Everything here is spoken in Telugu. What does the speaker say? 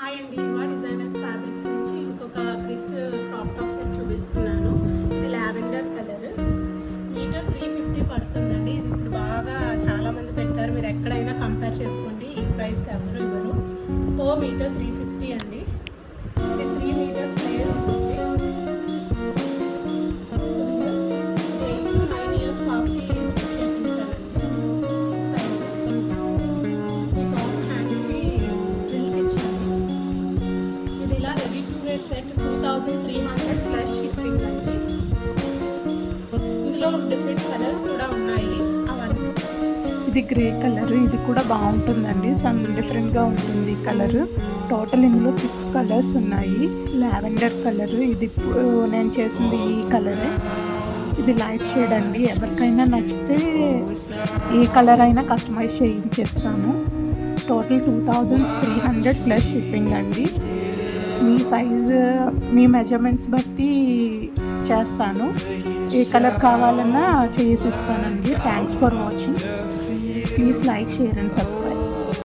హాయ్ అండి, యువ డిజైనర్స్ ఫ్యాబ్రిక్స్ నుంచి ఇంకొక కిడ్స్ క్రాప్ టాప్ సెట్ చూపిస్తున్నాను. ఇది లావెండర్ కలర్, మీటర్ 350 పడుతుందండి. ఇది ఇప్పుడు బాగా చాలామంది పెట్టారు, మీరు ఎక్కడైనా కంపేర్ చేసుకోండి. ఈ ప్రైస్కి ఎవరు ఇవ్వరు. మీటర్ 350 అండి. ఇది 3 మీటర్స్ ప్లేయర్ ఉంటుంది. 8 to 9 years పాపకి స్టిచ్ చేయించాలండి. సైజ్ ఈ టాప్ హ్యాండ్స్కి ఫ్రిల్స్ ఇచ్చాను. ఇది ఇలా ready to wear set 2300 plus shipping అండి. ఇందులో డిఫరెంట్ కలర్స్ కూడా ఉన్నాయి. అవన్నీ ఇది గ్రే కలర్, ఇది కూడా బాగుంటుందండి. సమ్ డిఫరెంట్గా ఉంటుంది ఈ కలర్. టోటల్ ఇందులో 6 కలర్స్ ఉన్నాయి. లావెండర్ కలర్, ఇది నేను చేసింది ఈ కలరే. ఇది లైట్ షేడ్ అండి. ఎవరికైనా నచ్చితే ఏ కలర్ అయినా కస్టమైజ్ చేయించేస్తాను. టోటల్ 2300 ప్లస్ షిప్పింగ్ అండి. మీ సైజు, మీ మెజర్మెంట్స్ బట్టి చేస్తాను. ఏ కలర్ కావాలన్నా చేసిస్తానండి. Thanks for watching. Please like, share and subscribe.